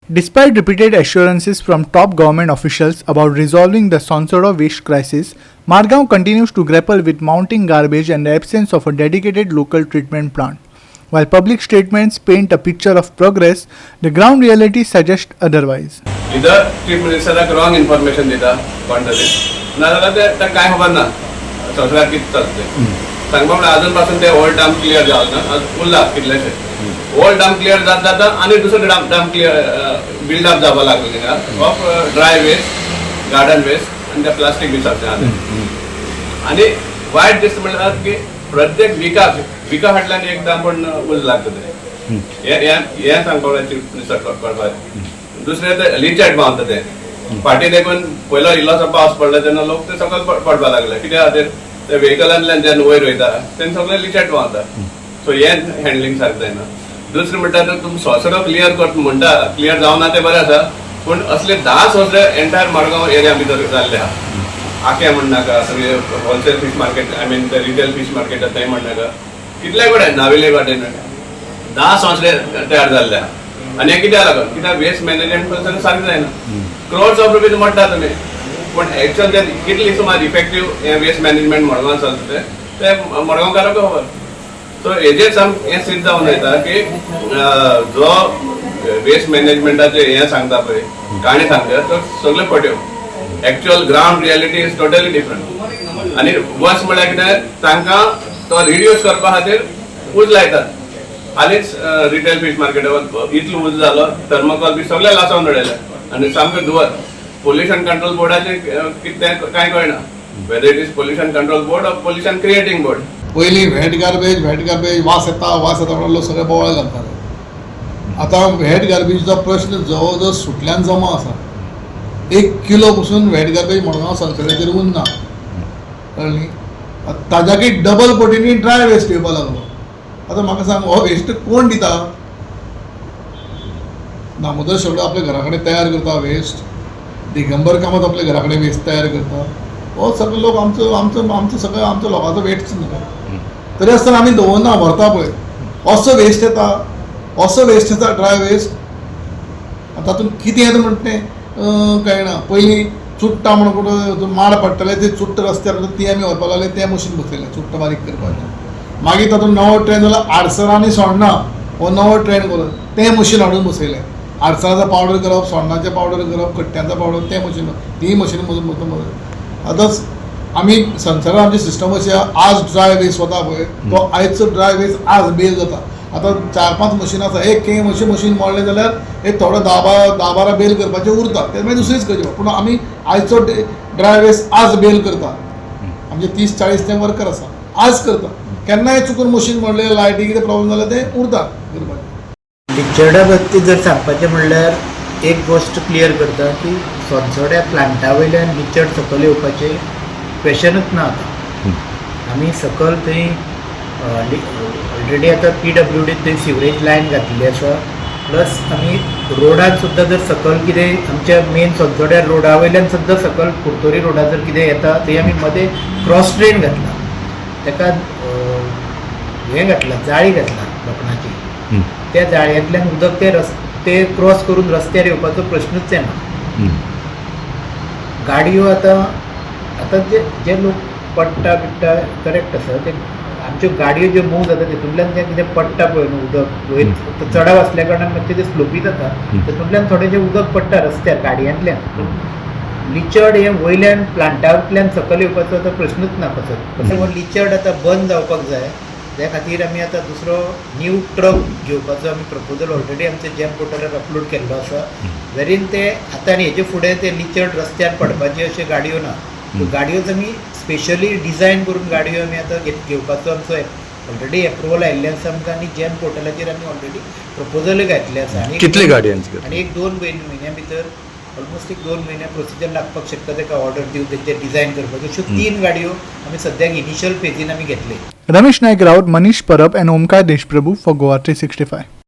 Despite repeated assurances from top government officials about resolving the Sonsoda waste crisis, Margaon continues to grapple with mounting garbage and the absence of a dedicated local treatment plant. While public statements paint a picture of progress, the ground reality suggests otherwise. इधर chief मिनिस्टराक wrong information दिता कोणतरी नाजाल्यार ते काय खबर ना संवसारात कितें चलता सांगपा म्हळ्यार अजून पासून ते ओल्ड डॅम क्लियर जावना उरला कितलेशे ओल्ड डॅम क्लियर जाता आनी दुसरे डॅम क्लियर बिल्डअप जावपाक लागले थिंगा of dry waste garden waste आनी ते प्लास्टीक बी सगळें आनी वायट दिसता म्हळ्यार की प्रत्येक विका फाटल्यान एकदां पण उज लागता हे सांगपा चीफ मिनिस्टर करपाक दुसरे ते लिचेट मावता ते फाटी देखून पयलो इल्लोसो पावस पडलो तेन्ना लोक ते सकयल पडपाक लागले कित्या खातीर ते व्हेकलांतल्यान जेन्ना वयर वयता तेन्ना सगळे लिचेट मावता सो हे हँडलिंग सारकें जायना दुसरें म्हणटा तर तुमी सोंसरो क्लियर करता म्हणटा क्लियर जावना ते बरें आसा पूण असले 10 सोंसरे एंटायर मडगांव एरिया भितर जाल्ले आहा आख्या म्हणनाका सगळे wholesale fish market I mean ते रिटेल फीश मार्केट थंय म्हणनाका कितले कडेन नाविले वाटेन 10 सोंसरे तयार जाल्ले आहा आनी हे कित्याक लागून कित्याक वेस्ट मॅनेजमेंट सगळें सारकें जायना क्रोर्स ऑफ रुपीज म्हणटा तुमी पूण एक्चुअल ते कितली सुमार इफेक्टीव हे वेस्ट मॅनेजमेंट मडगांवां चलता ते मडगांवकाराक खबर सो हेजेर हें सिद्ध जावन वयता की जो वेस्ट मॅनेजमेंटाचे हें सांगता पळय काणी सांगता तो सगळ्यो फट्यो actual ground reality is totally different आनी वर्स म्हळ्यार कितें तांकां तो रिड्यूस करपा खातीर उज लायतात हालींच रिटेल फीश मार्केटावर इतलो उज जालो थर्मोकॉल बी सगळे लासोवन उडयले आनी सामकें धुवर पोल्युशन कंट्रोल बोर्डाचे कितें कांय कळना whether it is pollution control board or pollution creating board पयलीं व्हेट गार्बेज वास येता म्हणून लोक सगळे बोवाळ घालताले आतां व्हेट गार्बेजीचो प्रश्न जवळ जवळ सुटल्यान जमा आसा 1 किलो पसून व्हेट गार्बेज मडगांव संसदेचेर उरना कळ्ळी ताज्याकी डबल पटींनी ड्राय वेस्ट येवपाक लागलो आतां म्हाका सांग हो वेस्ट कोण दिता दामोदर शेवडे आपल्या घरा कडेन तयार करता वेस्ट दिगंबर कामत आपल्या घरा कडेन वेस्ट तयार करता हो सगळे लोक आमचो सगळं आमच्या लोकांचो वेस्ट न्हू तरी आसतना आमी दवरना व्हरता पळय असो वेस्ट येता ड्राय वेस्ट तातूंत कितें येता म्हणटा तें कळना पयलीं चुट्टा म्हणून माड पडटले ते चुट्ट रस्त्यार ती आमी व्हरपाक लागले तें मशीन बसयलें चुट्ट बारीक करपाचें मागीर तातूंत नवो ट्रेन जाल्यार आडसरांनी सोडना हो नवो ट्रेन करून तें मशीन हाडून बसयलें आडसराचो पावडर करप सोण्णाचें पावडर करप कट्ट्यांचो पावडर तें मशीन ती मशीन मदत आतांच आमी संवसारान आमची सिस्टम अशी आज ड्राय वेस्ट वता पळय तो आयचो ड्राय वेस्ट आज बेल जाता आतां 4-5 मशीन आसा एक मशीन मोडलें जाल्यार एक थोडो 10-12 बेल करपाचें उरता तें मागीर दुसरीच करची पूण आमी आयचो ड्राय वेस्ट आज बेल करता आमचे 30-40 ते वर्कर आसा आज करता केन्नाय चुकून मशीन मोडलें लायटी कितें प्रॉब्लम जाल्यार तें उरता करपाचें लिचर्डा बाबतींत जर सांगपाचें म्हणल्यार एक गोश्ट क्लियर करता की सोनसोड्या प्लांटा वयल्यान लिचर्ड सकयल येवपाचें क्वेश्चनूच ना आतां आमी सकयल थंय ऑलरेडी आतां PWD थंय सिवरेज लायन घातलेली आसा प्लस आमी रोडान सुद्दां जर सकयल कितें आमच्या मेन सोनसोड्या रोडा वयल्यान सुद्दां सकयल कुर्तोरी रोडा जर कितें येता थंय आमी मदें क्रॉस ड्रेन घातला ताका हें घातलां जाळी घातला लोखणाची त्या जाळयांतल्यान उदक ते क्रॉस करून रस्त्यार येवपाचो प्रश्नूच येना गाडयो आतां जे लोक पडटा बिडटा करेक्ट आसा ते आमच्यो गाडयो ज्यो मूव जाता तितूंतल्यान जें कितें पडटा पळय न्हू उदक वयर चडाव आसल्या कारणान मातशें तें स्लोपी जाता तितूंतल्यान थोडें जें उदक पडटा रस्त्यार गाडयांतल्यान लिचर्ड हें वयल्यान प्लांटांतल्यान सकयल येवपाचो आतां प्रश्नूच ना कसो लिचर्ड आतां बंद जावपाक जाय त्या खातीर आमी आतां दुसरो न्यू ट्रक घेवपाचो आमी प्रपोजल ऑलरेडी आमच्या जॅम पोर्टलार अपलोड केल्लो आसा वेरीन ते आतां आनी हेजे फुडें ते लिचर्ड रस्त्यार पडपाच्यो अश्यो गाडयो ना गाडयोच आमी स्पेशली डिजायन करून गाडयो आमी आतां घेवपाचो आमचो ऑलरेडी एप्रुवल आयिल्लें आसा आमकां आनी जॅम पोर्टलाचेर आमी ऑलरेडी प्रपोजलूय घातले आसा आनी कितली गाडयांची आनी 1-2 म्हयन्या भितर ऑलमोस्ट 1-2 म्हयने प्रोसिजर लागपाक शकता ताका ऑर्डर दिवन तेचेर डिजायन करपाच्यो अश्यो 3 गाडयो आमी सद्याक इनिशियल फेजीन आमी घेतले. रमेश नायक Raut, Manish Parab and Omkar Deshprabhu for Goa 365.